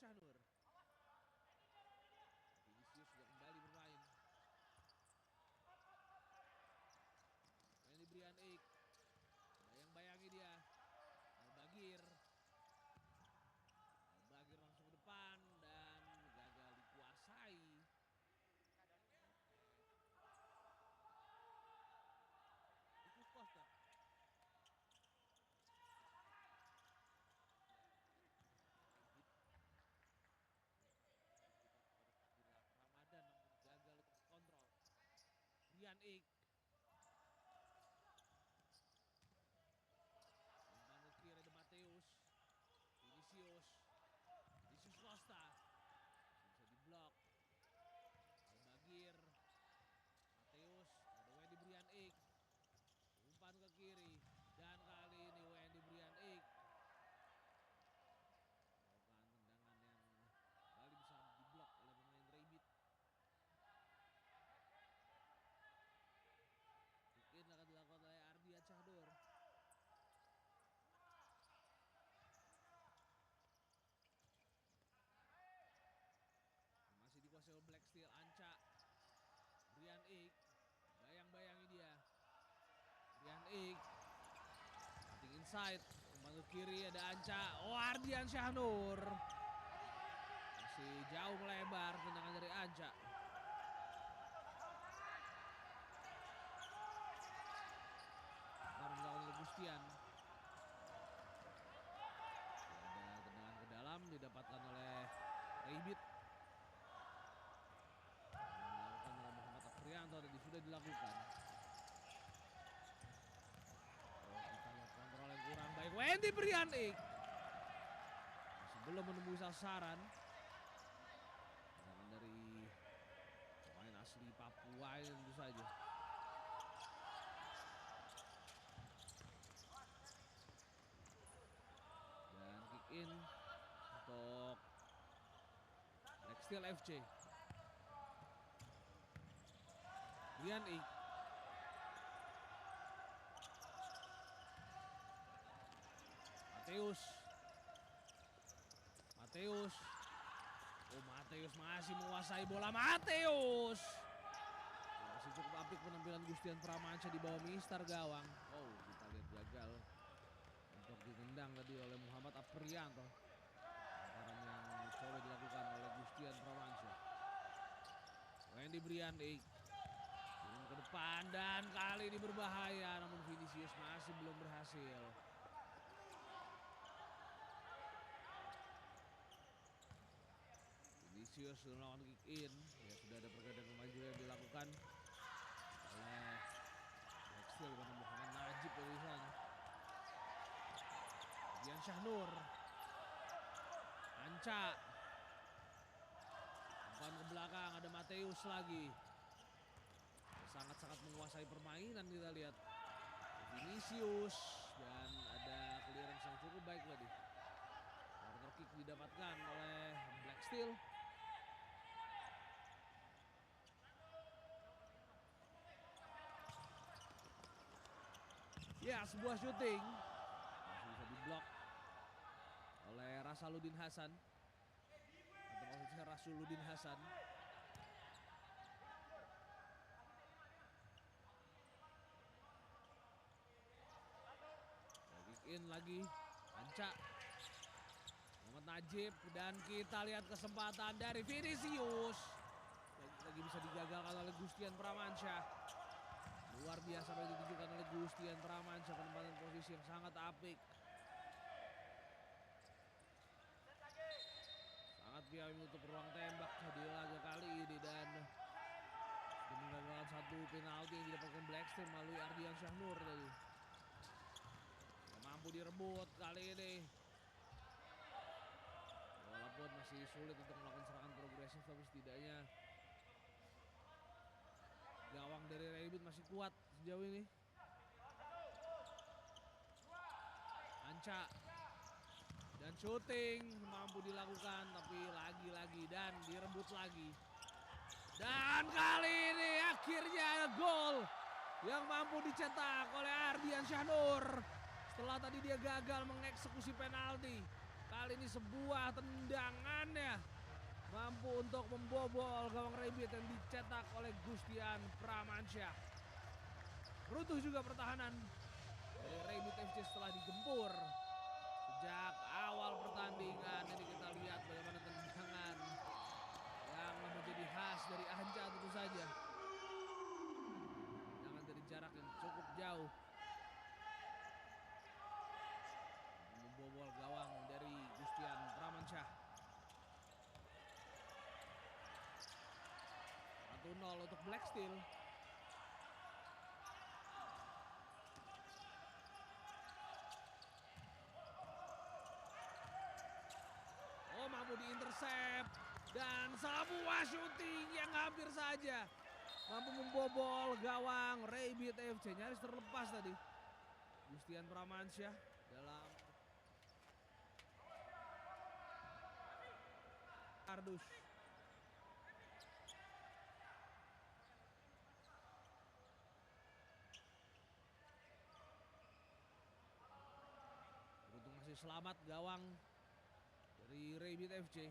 Syahnur. Vinicius sudah kembali bermain. Wendy Brian Eik. Bayang-bayangi dia. Al-Bagir langsung ke depan dan gagal dikuasai. Itu Costa. Ramadan namun gagal untuk kontrol. Brian Eik. Umpan ke kiri de Mateus. Vinicius Costa. Bisa diblok. Al-Bagir. Mateus. Ada Wendy Brian Eik. Umpan ke kiri. Dan kali ini Wendy Brian Eik melakukan tendangan yang kembali bisa diblok oleh pemain Rabbit. Kick-in akan dilakukan oleh Ardian Syahnur. Masih dikuasai oleh Black Steel. Anca. Brian Eik. Bayang-bayangi dia. Brian Eik. Cutting inside. Umpan ke kiri ada Anca. Oh, Ardian Syahnur. Masih jauh melebar tendangan dari Anca. Baru dilakukan oleh Gustian. Ada tendangan ke dalam didapatkan oleh Rabbit. Dilakukan oleh Muhammad Afrianto tadi sudah dilakukan. Kontrol yang kurang baik Wendy Brian Eik. Masih belum menemui sasaran. Tendangan dari pemain asli Papua ini tentu saja. Dan kick in untuk Black Steel FC. Brian Eik. Mateus. Oh, Mateus masih menguasai bola. Mateus. Masih cukup apik penampilan Gustian Pramanca di bawah mistar gawang. Oh, kita lihat gagal untuk ditendang tadi oleh Muhammad Afrianto. Karena yang coba dilakukan oleh Gustian Pramanca. Wendy Brian Eik. Ke depan dan kali ini berbahaya, namun Vinicius masih belum berhasil. Vinicius melawan kick in. Ya, sudah ada pergantian pemain juga yang dilakukan oleh Black Steel pada Muhammad Najib dari sana. Ardian Syahnur. Anca. Umpan ke belakang ada Mateus lagi. Sangat-sangat menguasai permainan kita lihat. Vinicius dan ada clearance yang cukup baik tadi. Corner kick didapatkan oleh Black Steel. Ya, sebuah shooting masih bisa diblok oleh Rasaluddin Hasan. Atau maksudnya Rasuluddin Hasan. Kick in lagi. Anca. Muhammad Najib. Dan kita lihat kesempatan dari Vinicius. Lagi bisa digagalkan oleh Gustian Pramanca. Luar biasa yang ditunjukkan oleh Gustian Pramanca. Penempatan posisi yang sangat apik. Sangat biaya menutup ruang tembak di laga kali ini. Dan menggagalkan satu penalti yang didapatkan Black Steel melalui Ardian Syahnur tadi. Mampu direbut kali ini. Walaupun masih sulit untuk melakukan serangan progresif, tapi setidaknya gawang dari Rabbit masih kuat sejauh ini. Anca. Dan shooting mampu dilakukan, tapi lagi-lagi dan direbut lagi. Dan kali ini akhirnya gol yang mampu dicetak oleh Ardian Syahnur. Setelah tadi dia gagal mengeksekusi penalti, Kali ini sebuah tendangannya mampu untuk membobol gawang Rabbit yang dicetak oleh Gustian Pramansyah. Runtuh juga pertahanan dari Rabbit FC setelah digempur sejak awal pertandingan. Ini kita lihat bagaimana tendangan yang menjadi khas dari Anja tentu saja. Tendangan dari jarak yang cukup jauh membobol gawang dari Gustian Pramansyah. 1-0 untuk Black Steel. Oh, mampu diintersep dan sebuah syuting yang hampir saja mampu membobol gawang Rabbit FC. Nyaris terlepas tadi Gustian Pramansyah dalam kardus. Beruntung masih selamat gawang dari Rabbit FC.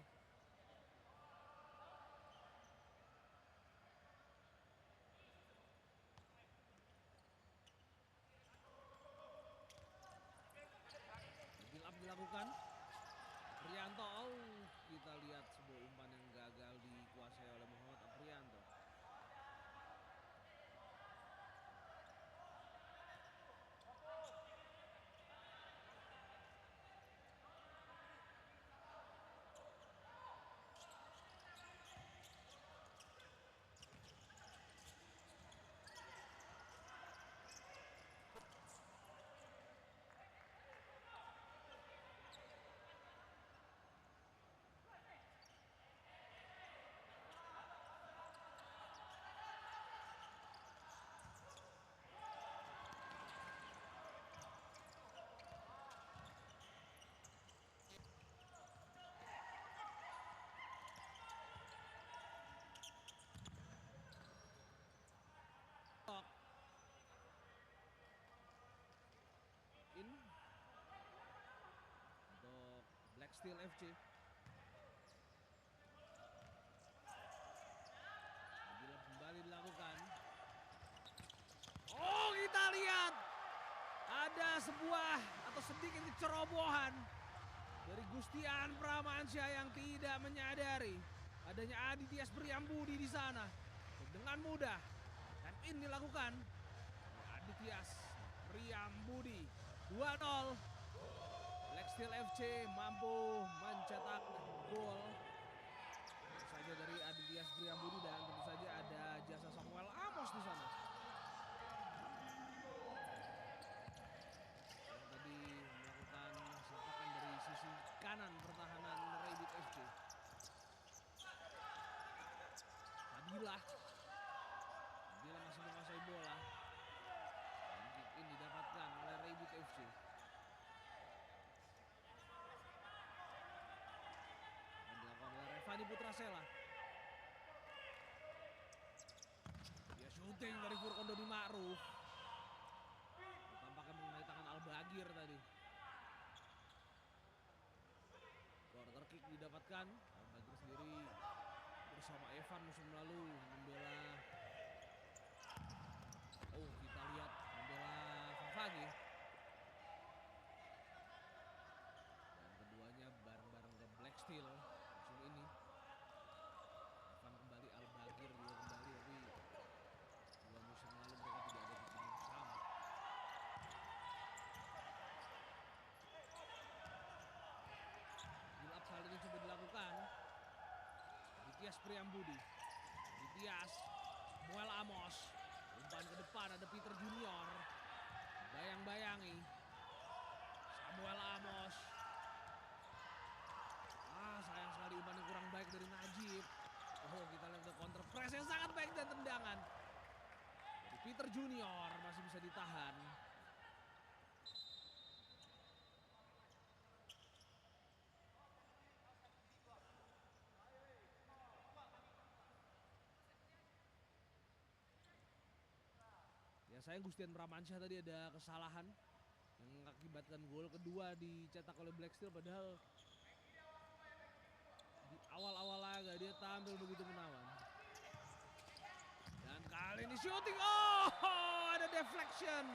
Build up dilakukan. Aprianto, kita lihat sebuah umpan yang gagal dikuasai oleh Muhammad Aprianto. In untuk Black Steel FC. Bila kembali dilakukan. Oh, kita lihat ada sebuah atau sedikit kecerobohan dari Gustian Pramansyah yang tidak menyadari adanya Aditya Priambudi di sana. Dengan mudah tap in dilakukan Aditya Priambudi. 2-0. Black Steel FC mampu mencetak gol tentu saja dari Aditya Priambudi dan tentu saja ada jasa Samuel Amos di sana. Yang tadi melakukan sepakan dari sisi kanan pertahanan Rabbit FC. Fadila masih menguasai bola. Dan kick in didapatkan oleh Rabbit FC. Dan dilakukan oleh Revani Putrasela. Dia syuting dari Furkon Dodi Ma'ruf. Tampaknya mengenai tangan Al-Bagir tadi. Corner kick didapatkan. Al-Bagir sendiri bersama Evan musim lalu membela. Oh, kita lihat membela Favage. Dan keduanya bareng-bareng ke Black Steel musim ini. Evan kembali, Al-Bagir juga kembali, tapi dua musim lalu mereka tidak ada di tim yang sama. Build up kali ini coba dilakukan. Aditya Priambudi. Aditya Samuel Amos. Umpan ke depan ada Peter Junior. Bayang-bayangi. Samuel Amos. Sayang sekali umpan yang kurang baik dari Najib. Oh, kita lihat ke counter press yang sangat baik dan tendangan dari Peter Junior masih bisa ditahan. Ya, sayang Gustian Pramansyah tadi ada kesalahan yang mengakibatkan gol kedua dicetak oleh Black Steel, padahal tampil begitu menawan. Dan kali ini shooting, oh ada deflection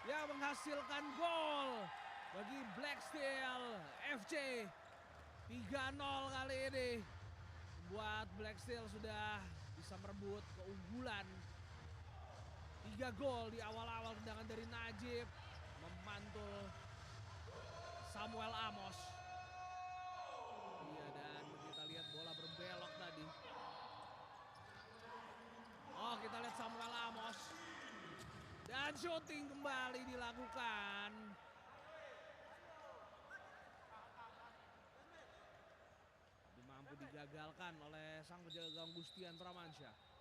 yang menghasilkan gol bagi Black Steel FC. 3-0 kali ini membuat Black Steel sudah bisa merebut keunggulan. 3 gol di awal-awal, tendangan dari Najib memantul Samuel Amos. Iya, dan kita lihat bola berbelok tadi. Oh, kita lihat Samuel Amos. Dan shooting kembali dilakukan. Tapi mampu digagalkan oleh sang penjaga gawang Gustian Pramansyah.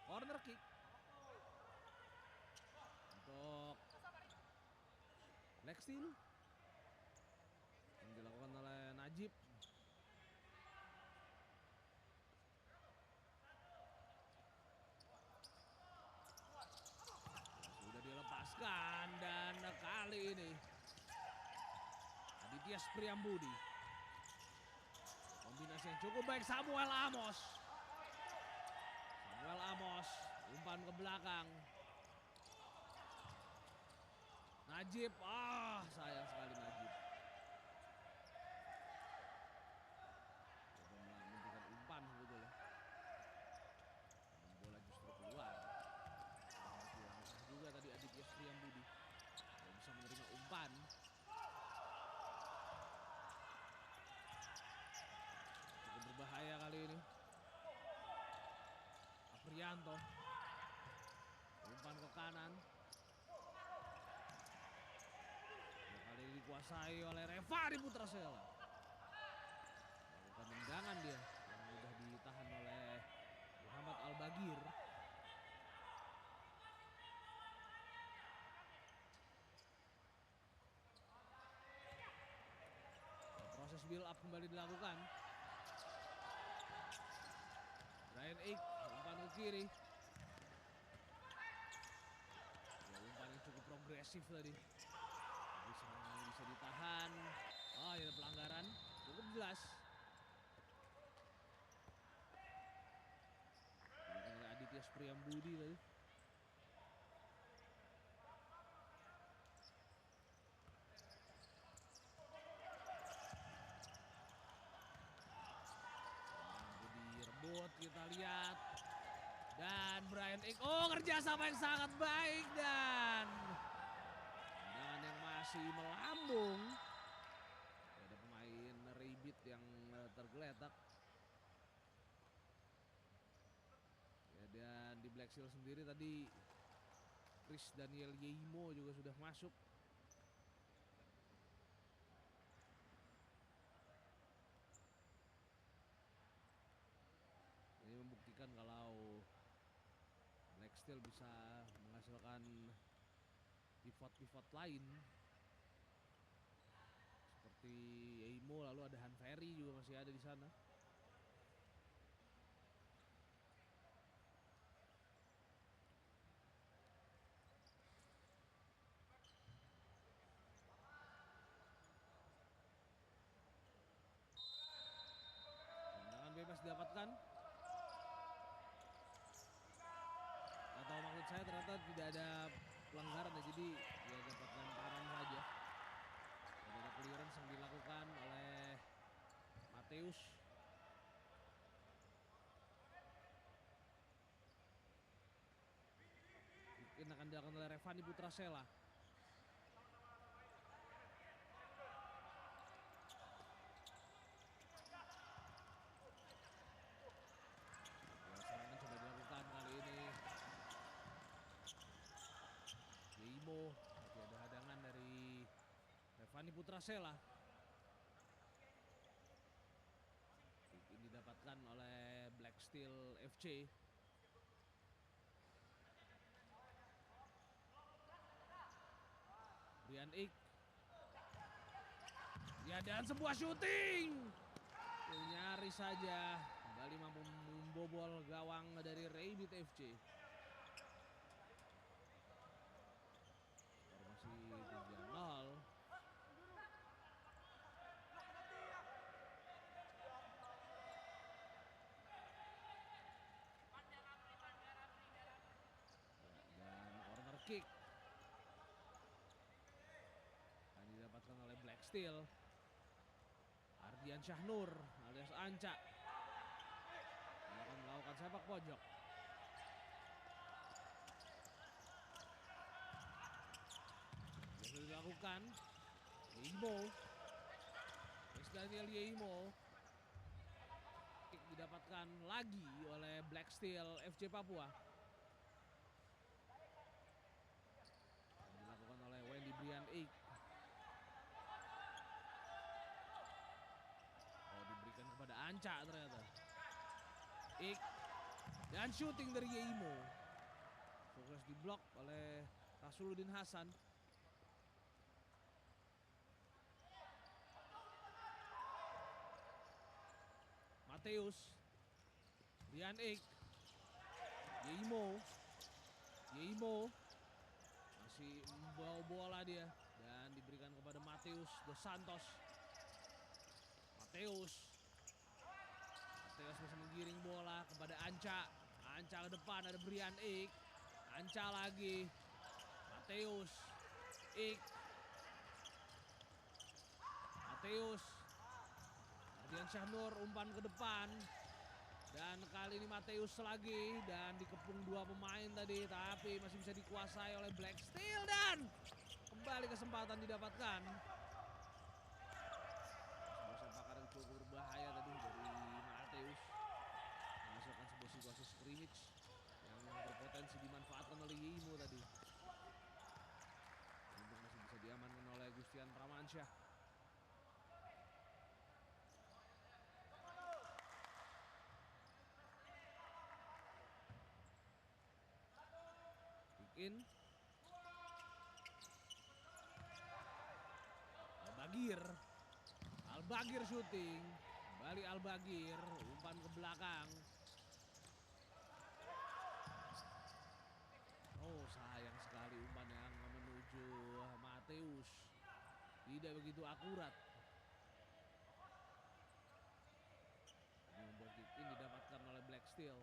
Corner kick untuk Black Steel yang dilakukan oleh Najib. Sudah dilepaskan dan kali ini Aditya Priambudi. Kombinasi yang cukup baik, Samuel Amos. Samuel Amos umpan ke belakang. Najib, sayang sekali Najib. Coba menghentikan umpan sebetulnya. Bola justru keluar. Langsung juga tadi Aditya Priambudi. Tidak bisa menerima umpan. Cukup berbahaya kali ini. Aprianto. Umpan ke kanan. Kali ini dikuasai oleh Revari Putrasela. Lakukan tendangan dia yang mudah ditahan oleh Muhammad Al-Bagir. Proses build up kembali dilakukan. Brian Eek, umpan ke kiri. Ya, umpan yang cukup progresif tadi. Bisa ditahan. Oh ya, pelanggaran cukup jelas. Dilakukan oleh Aditya Priambudi tadi. Direbut, kita lihat. Dan Brian Eek, kerjasama yang sangat baik dan tendangan yang masih melambung. Ada pemain Rabbit yang tergeletak. Ya, dan di Black Steel sendiri tadi Chris Daniel Yeimo juga sudah masuk. Ini membuktikan kalau Black Steel bisa menghasilkan pivot lain seperti Yeimo, lalu ada Han Ferry juga masih ada di sana. Tendangan bebas didapatkan. Atau maksud saya ternyata tidak ada pelanggaran ya, jadi dia dapat lemparan saja. Ada clearance yang dilakukan oleh Mateus. Ini akan dilakukan oleh Revari Putrasela. Serangan coba dilakukan kali ini. Yeimo, tapi ada hadangan dari Revari Putrasela. Ini didapatkan oleh Black Steel FC. Brian Eek. Ya, dan sebuah shooting. Nyaris saja kembali mampu membobol gawang dari Rabbit FC. Skor masih 3-0. Dan corner kick akan didapatkan oleh Black Steel. Ardian Syahnur alias Anca akan melakukan sepak pojok. Yang sudah dilakukan Yeimo, Daniel Yeimo. Kick didapatkan lagi oleh Black Steel FC Papua. Yang dilakukan oleh Wendy Brian Eik. Diberikan kepada Anca ternyata. Ik dan shooting dari Yeimo. Sukses diblok oleh Rasuluddin Hasan. Mateus, Brian Ik, Yeimo masih membawa bola dia dan diberikan kepada Mateus Dos Santos. Mateus masih menggiring bola kepada Anca. Anca ke depan, ada Brian Ik. Anca lagi. Mateus. Ik. Mateus. Ardian Syahnur umpan ke depan. Dan kali ini Mateus lagi. Dan dikepung dua pemain tadi. Tapi masih bisa dikuasai oleh Black Steel. Dan kembali kesempatan didapatkan. Cukup berbahaya tadi dari Mateus, menghasilkan sebuah situasi scrimmage yang berpotensi dimanfaatkan oleh Yeimo tadi. Untuk masih bisa diamankan oleh Gustian Pramansyah. Kick in. Al-Bagir shooting. Kembali Al-Bagir, umpan ke belakang. Oh, sayang sekali umpan yang menuju Mateus. Tidak begitu akurat. Ini membuat kick in didapatkan oleh Black Steel.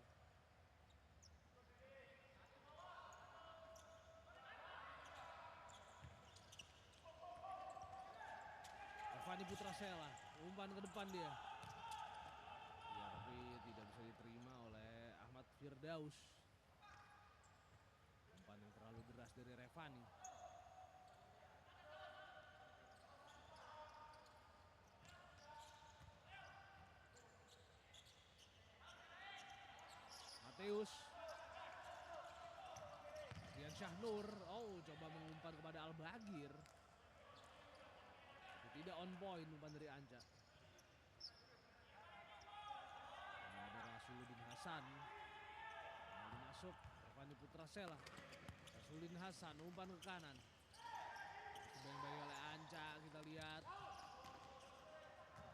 Fani Putrasela, umpan ke depan dia. Ya, tapi tidak bisa diterima oleh Ahmad Firdaus. Umpan yang terlalu deras dari Revani. Mateus. Ardian Syahnur, coba mengumpan kepada Al-Bagir. Tidak on point umpan dari Anca. Ada Rasuluddin Hasan. Lalu masuk Fani Putrasela. Rasuluddin Hasan umpan ke kanan. Dibayang-bayang oleh Anca, kita lihat.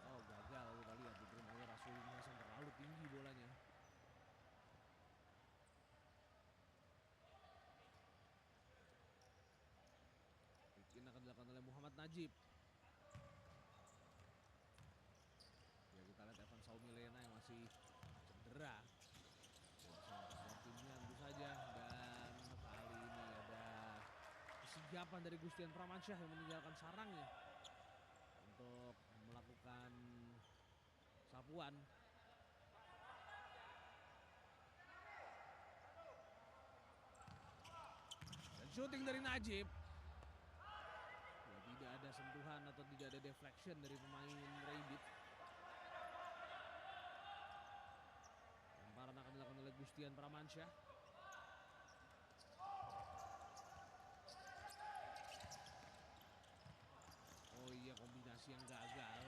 Oh, gagal kita lihat diterima oleh Rasuluddin Hasan, terlalu tinggi bolanya. Ini akan dilakukan oleh Muhammad Najib. Ya, kita lihat Evan Saumilena yang masih cedera. Timnya tentu saja. Dan kali ini ada kesigapan dari Gustian Pramansyah yang meninggalkan sarangnya untuk melakukan sapuan. Dan shooting dari Najib. Ya, tidak ada sentuhan atau tidak ada deflection dari pemain Rabbit. Lemparan akan dilakukan oleh Gustian Pramansyah. Oh iya, kombinasi yang gagal.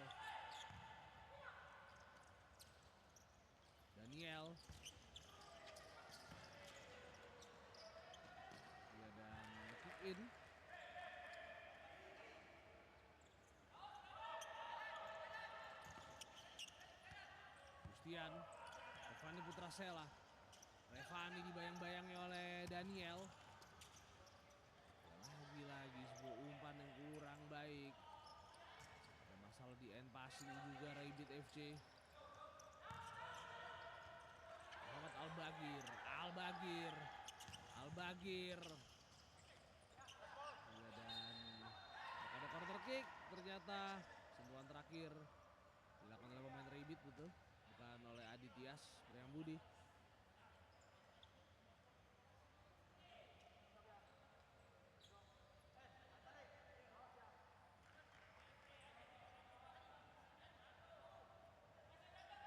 Daniel. Ya, dan kick in. Gustian. Fani Revani Putrasela. Revani dibayang-bayangi oleh Daniel. Lagi-lagi sebuah umpan yang kurang baik. Ada masalah di end passing juga Rabbit FC. Muhammad Al-Bagir. Dan ada corner kick ternyata. Sentuhan terakhir dilakukan oleh pemain Rabbit, betul, bukan oleh Adityas Priambudi.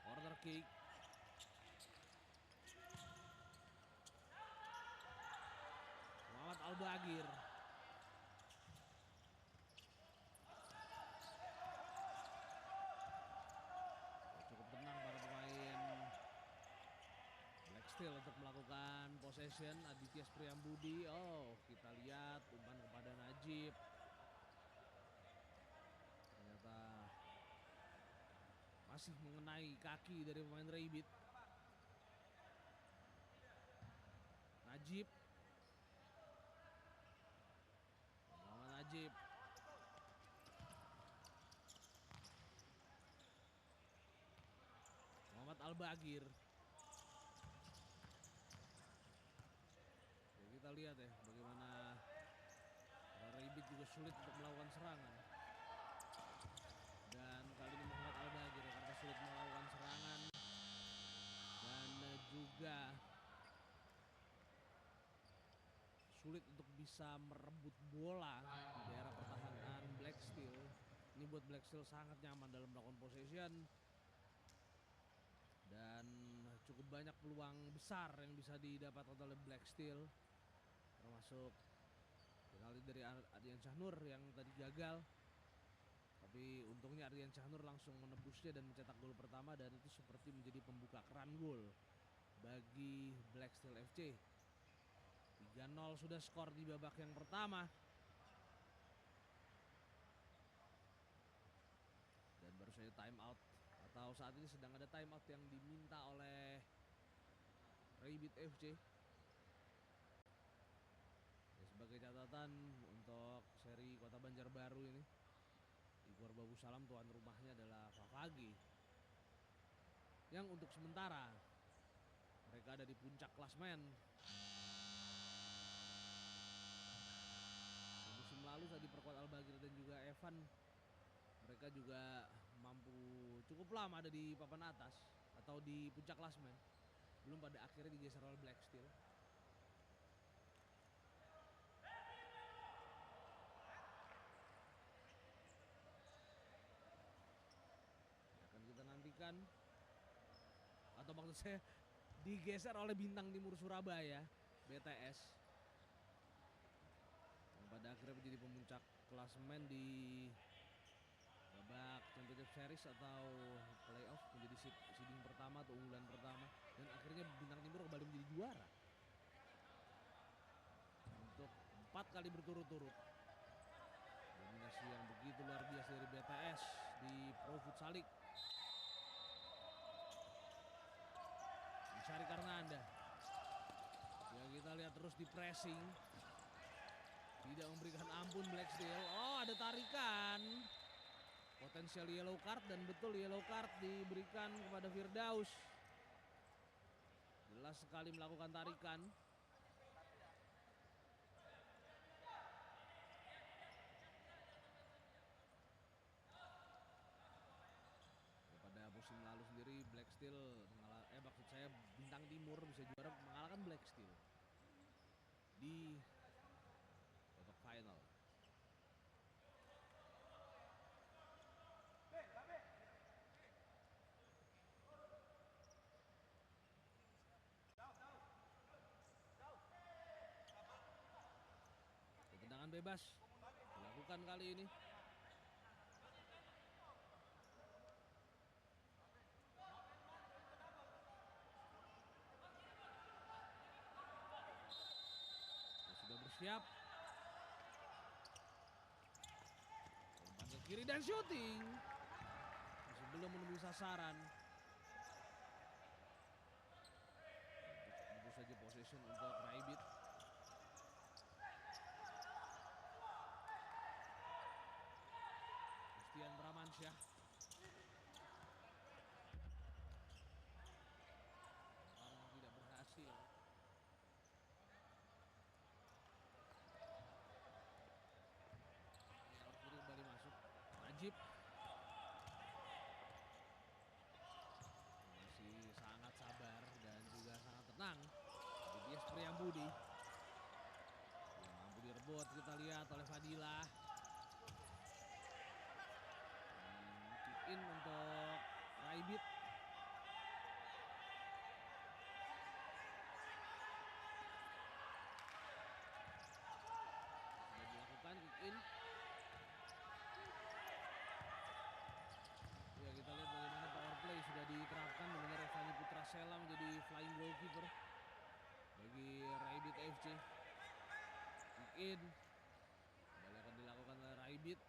Corner kick. Muhammad Al-Bagir. Cukup tenang para pemain Black Steel untuk melakukan possession. Adityas Priambudi. Oh, kita lihat umpan kepada Najib. Ternyata masih mengenai kaki dari pemain Rabbit. Najib. Muhammad Al-Bagir. Ya, kita lihat ya bagaimana Rabbit juga sulit untuk melakukan serangan. Dan kali ini Muhammad Al-Bagir karena sulit melakukan serangan dan juga sulit untuk bisa merebut bola di daerah pertahanan Black Steel. Ini buat Black Steel sangat nyaman dalam melakukan possession. Dan cukup banyak peluang besar yang bisa didapatkan oleh Black Steel. Termasuk penalti dari Ardian Syahnur yang tadi gagal. Tapi untungnya Ardian Syahnur langsung menebusnya dan mencetak gol pertama. Dan itu seperti menjadi pembuka keran gol bagi Black Steel FC. 3-0 sudah skor di babak yang pertama. Dan baru saja time out, atau saat ini sedang ada time out yang diminta oleh Rabbit FC. Ya, sebagai catatan untuk seri Kota Banjarbaru ini, Igor Babu Salam tuan rumahnya adalah Favage, yang untuk sementara mereka ada di puncak klasmen. Musim lalu saat diperkuat Al-Bagir dan juga Evan, mereka juga mampu cukup lama ada di papan atas atau di puncak klasmen. Belum pada akhirnya digeser oleh Black Steel. Akan kita nantikan, atau maksud saya digeser oleh Bintang Timur Surabaya, BTS, yang pada akhirnya menjadi pemuncak klasemen di babak Championship Series atau playoff, menjadi seeding pertama atau unggulan pertama, dan akhirnya Bintang Timur kembali menjadi juara untuk 4 kali berturut-turut. Dominasi yang begitu luar biasa dari BTS di Pro Futsal League. Syari Karnanda. Ya, kita lihat terus di pressing. Tidak memberikan ampun Black Steel. Oh, ada tarikan. Potensial yellow card, dan betul yellow card diberikan kepada Firdaus. Jelas sekali melakukan tarikan. Pada musim lalu sendiri Black Steel maksud saya Bintang Timur bisa juara mengalahkan Black Steel di babak final. Tendangan bebas dilakukan kali ini. Sudah bersiap. Umpan ke kiri dan shooting. Masih belum menembus sasaran. possession untuk Raibit. Gustian Pramansyah. Tidak berhasil. Kiri kembali masuk. Najib. Masih sangat sabar dan juga sangat tenang. Dias Priambudi. Yang mampu direbut kita lihat oleh Fadila. Kick in untuk Raibit. Sudah dilakukan kick in. Ya, kita lihat bagaimana power play sudah diterapkan dengan Revani Putrasela menjadi flying goalkeeper bagi Raibit FC. Kick in kembali akan dilakukan oleh Raibit.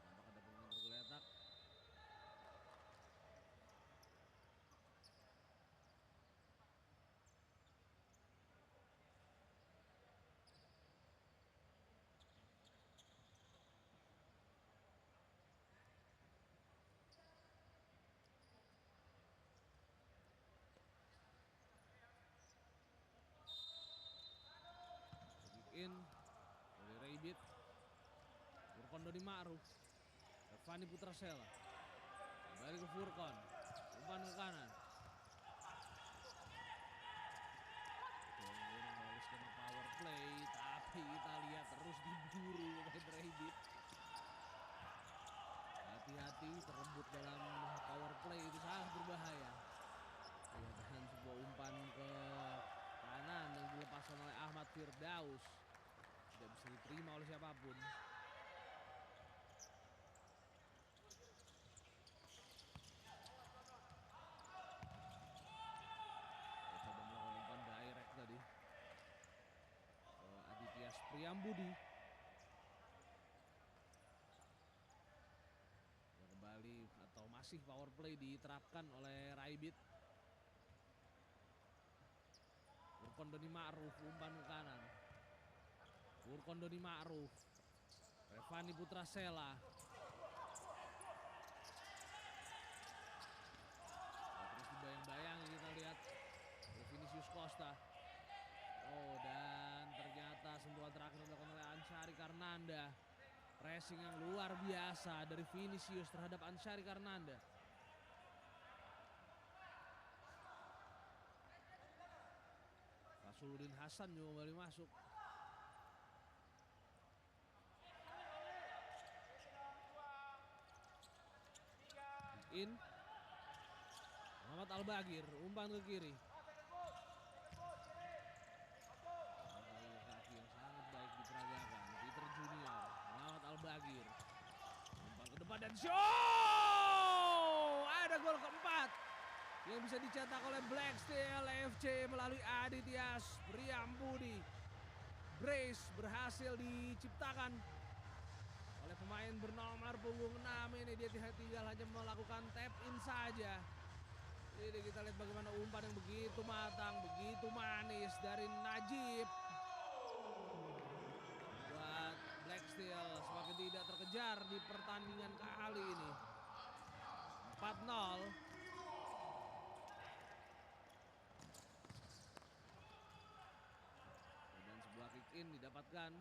Tampak ada pemain tergeletak. In dari Raibit. Furkon Doni Ma'ruf. Revani Putrasela. Kembali ke Furkon. Umpan ke kanan. Harus kena power play, tapi kita lihat terus diburu oleh Raibit. Hati-hati, terrebut dalam power play itu sangat berbahaya. Dan sebuah umpan ke kanan yang dilepaskan oleh Ahmad Firdaus. Tidak bisa diterima oleh siapapun. Dia coba melakukan umpan direct tadi. Aditya Priambudi. Ya, kembali atau masih power play diterapkan oleh Raibit. Furkon Doni Ma'ruf, umpan ke kanan. Furkon Doni Ma'ruf. Revani Putrasela. Terus dibayang-bayang kita lihat Vinicius Costa. Oh, dan ternyata sentuhan terakhir dilakukan oleh Ansyari Karnanda. Pressing yang luar biasa dari Vinicius terhadap Ansyari Karnanda. Rasuluddin Hasan juga kembali masuk. In Muhammad Al-Bagir, umpan ke kiri. Kaki yang sangat baik diperagakan. Peter Junior, Muhammad Al-Bagir, umpan ke depan dan show! Ada gol keempat yang bisa dicetak oleh Black Steel FC melalui Aditya Priambudi. Brace berhasil diciptakan oleh pemain bernomor punggung 6 ini. Dia tinggal hanya melakukan tap in saja. Jadi kita lihat bagaimana umpan yang begitu matang, begitu manis dari Najib. Buat Black Steel semakin tidak terkejar di pertandingan kali ini. 4-0. Dan sebuah kick in didapatkan.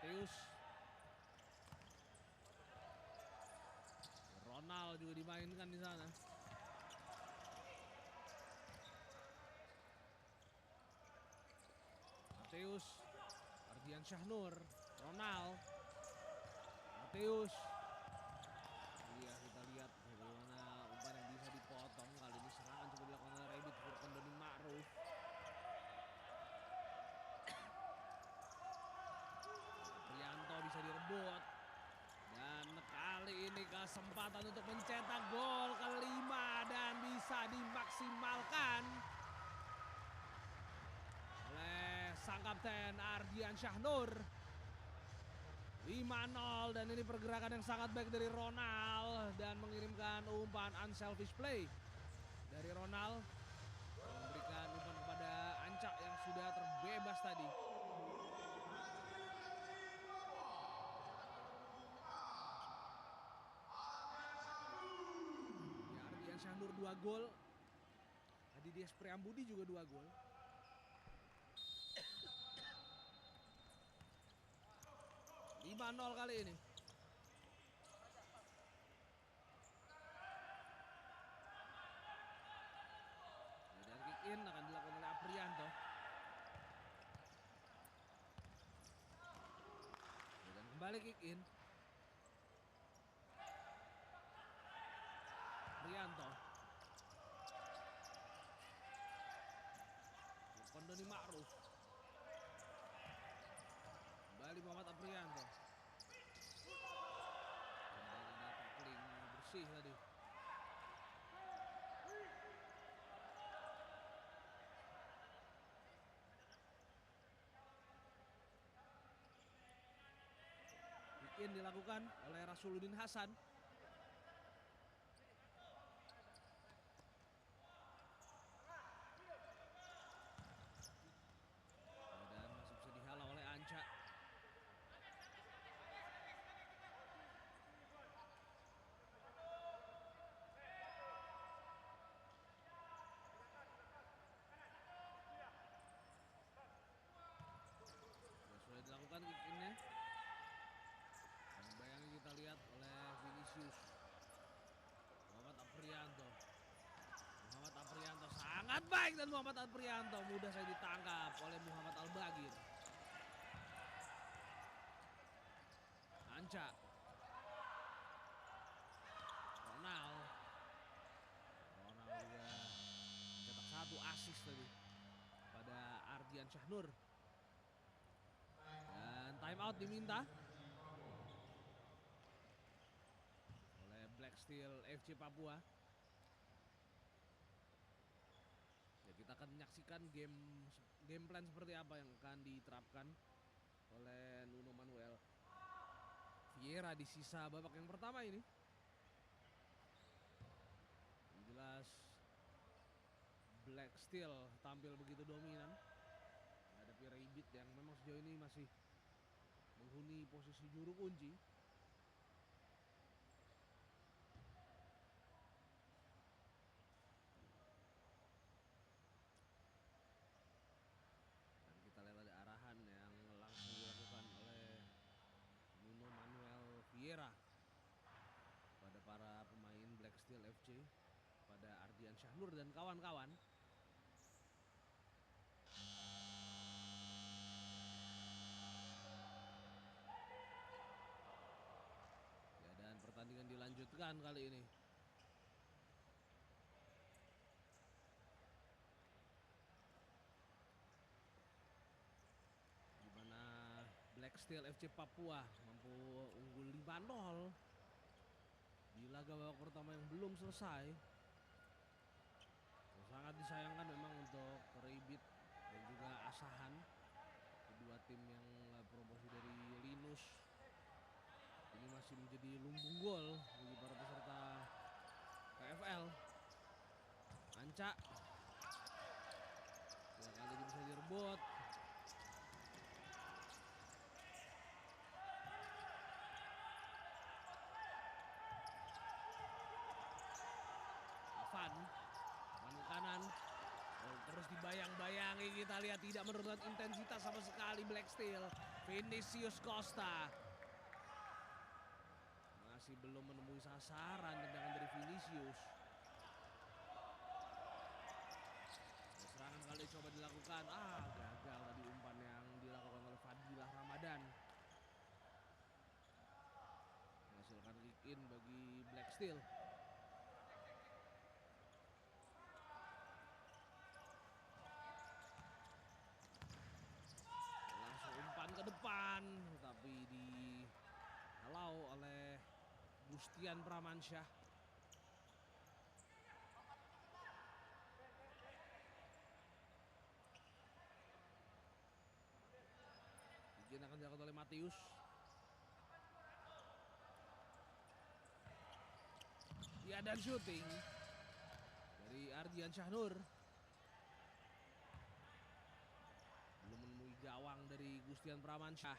Mateus. Ronald juga dimainkan di sana. Mateus, Ardian Syahnur, Ronald, Mateus. Iya, kita lihat bagaimana umpan yang bisa dipotong. Kali ini serangan coba dilakukan oleh Raibit. Furkon Doni Ma'ruf. Prianto bisa direbut. Dan kali ini kesempatan untuk mencetak gol kelima dan bisa dimaksimalkan oleh sang kapten Ardian Syahnur. 5-0 5-0 dan ini pergerakan yang sangat baik dari Ronald dan mengirimkan umpan unselfish play dari Ronald, memberikan umpan kepada Anca yang sudah terbebas tadi. Ya, Ardian Syahnur 2 gol, Adidias Priambudi juga 2 gol. (5-0) kali ini. Dan kick in akan dilakukan oleh Aprianto. Dan kembali kick in. Aprianto. Kondoni Ma'ruf. Kembali Muhammad Aprianto. Dan ada tackling bersih tadi. Kick in dilakukan oleh Rasuluddin Hasan. Dan masih bisa dihalau oleh Anca. Sudah dilakukan kick in-nya. Bayangin kita lihat oleh Vinicius. Muhammad Aprianto. Muhammad Aprianto sangat baik dan Muhammad Aprianto mudah saya ditangkap oleh Muhammad Al-Bagir. Anca. Ronald juga mencetak 1 assist tadi pada Ardian Syahnur. Dan time out diminta oleh Black Steel FC Papua. Ya, kita akan menyaksikan game plan seperti apa yang akan diterapkan oleh Nuno Manuel Vieira di sisa babak yang pertama ini. Yang jelas Black Steel tampil begitu dominan menghadapi Rabbit yang memang sejauh ini masih menghuni posisi juru kunci. Dan kita lihat ada arahan yang langsung dilakukan oleh Nuno Manuel Vieira pada para pemain Black Steel FC, pada Ardian Syahnur dan kawan-kawan. Ya, dan pertandingan dilanjutkan kali ini. Di mana Black Steel FC Papua mampu unggul 5-0 di laga babak pertama yang belum selesai. Sangat disayangkan memang untuk Rabbit dan juga Asahan, kedua tim yang promosi dari Linus, ini masih menjadi lumbung gol bagi para peserta PFL. Anca ya, kali ini bisa direbut. Van kanan. Oh, terus dibayang-bayangi, kita lihat tidak menurunkan intensitas sama sekali Black Steel. Vinicius Costa masih belum menemui sasaran tendangan dari Vinicius. Serangan kali coba dilakukan, gagal tadi umpan yang dilakukan oleh Fadilah Ramadan. Menghasilkan kick in bagi Black Steel. Ke depan tapi dihalau oleh Gustian Pramansyah. Izin akan dilakukan oleh Matius. Ya, dan shooting dari Ardian Syahnur. Belum menemui gawang dari Gustian Pramansyah.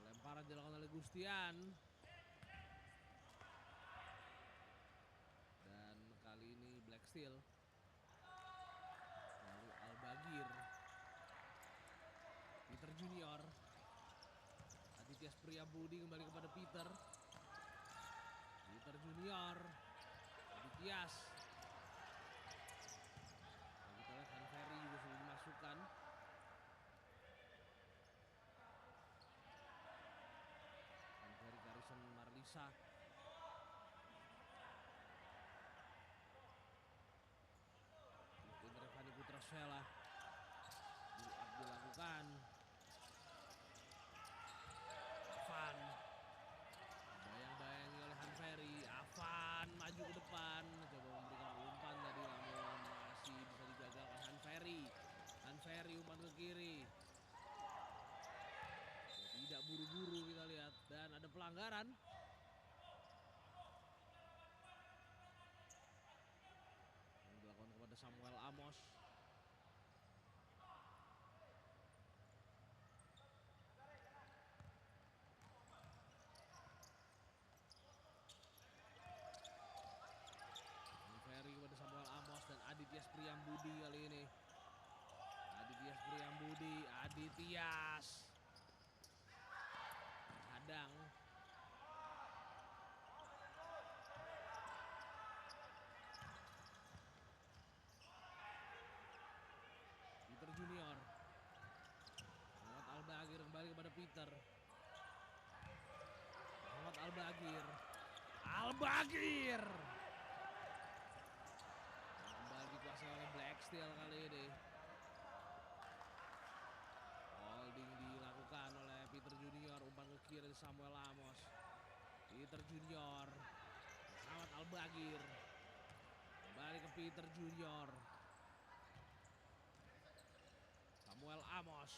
Lemparan dilakukan oleh Gustian. Dan kali ini Black Steel. Lalu Al-Bagir. Peter Junior. Aditya Priyambudi kembali kepada Peter. Peter Junior. Adityas. Nah, kita lihat Han Ferry juga sudah dimasukkan. Han Ferry, Garrison Marlisa. Indra Fani Putra Sela. Dilakukan. Afan. Bayang-bayangi oleh Han Ferry. Afan maju ke depan. Coba memberikan umpan tadi, namun masih bisa digagalkan Han Ferry. Han Ferry umpan ke kiri. Tidak buru-buru kita lihat. Dan ada pelanggaran. Yang dilakukan kepada Samuel Amos. Kepada Samuel Amos dan Adityas Priyambudi kali ini. Adityas Priyambudi, Adityas. Hadang. Peter Junior. Muhammad Al-Bagir kembali kepada Peter. Muhammad Al-Bagir. Al-Bagir. Dikuasai oleh Black Steel kali ini. Holding dilakukan oleh Peter Junior. Umpan ke kiri Samuel Amos. Peter Junior. Muhammad Al-Bagir. Kembali ke Peter Junior. Samuel Amos.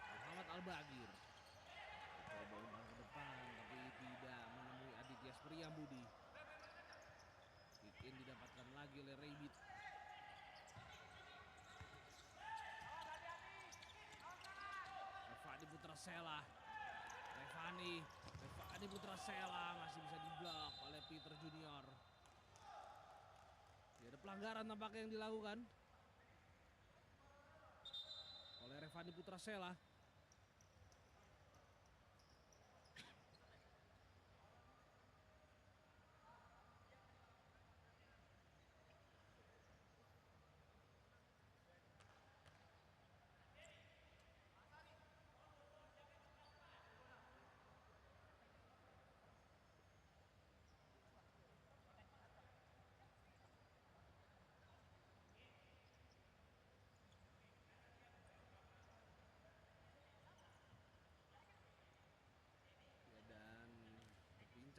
Muhammad Al-Bagir. Coba umpan ke depan tapi tidak menemui Adityas Priyambudi. Kick in didapatkan lagi oleh Rabbit. Revani Putra Sela. Revani Putra Sela masih bisa diblok oleh Peter Junior. Ya, ada pelanggaran tampaknya yang dilakukan oleh Revani Putra Sela.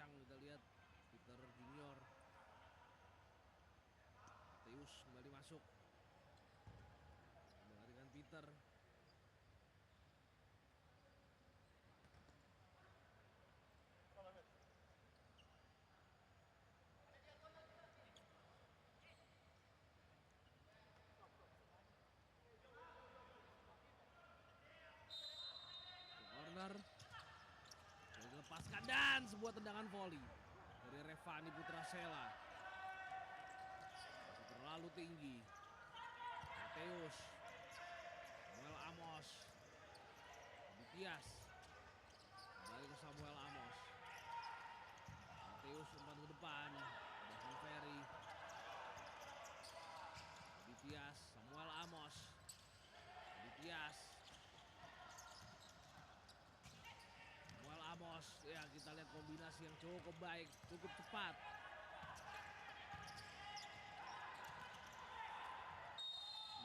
Kita lihat Peter Junior. Mateus kembali masuk. Melarikan Peter. Corner. Dilepaskan dan sebuah tendangan volley dari Revani Putra Sela. Terlalu tinggi. Mateus. Samuel Amos. Adityas. Kembali ke Samuel Amos. Mateus umpan ke depan. Han Ferry. Adityas. Samuel Amos. Adityas. Amos, ya kita lihat kombinasi yang cukup baik, cukup cepat.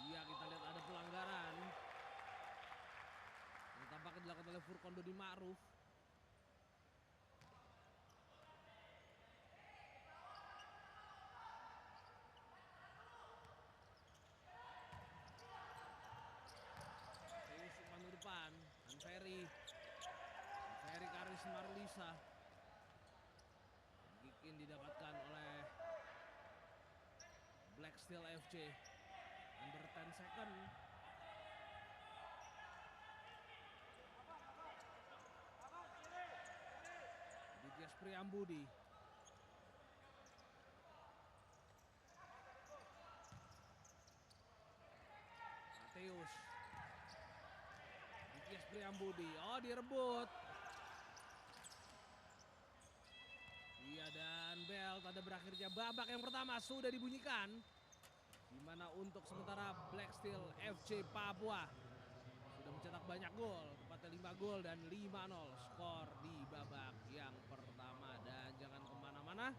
Iya, kita lihat ada pelanggaran yang tampaknya dilakukan oleh Furkon Dodi Ma'ruf. bisa. Gikin didapatkan oleh Black Steel FC. Under 10 second. Aditya Priambudi. Mateus. Aditya Priambudi. Oh, direbut. Iya, dan bel tanda berakhirnya babak yang pertama sudah dibunyikan. Di mana untuk sementara Black Steel FC Papua sudah mencetak banyak gol, tepatnya 5 gol dan 5-0 skor di babak yang pertama. Dan jangan kemana-mana,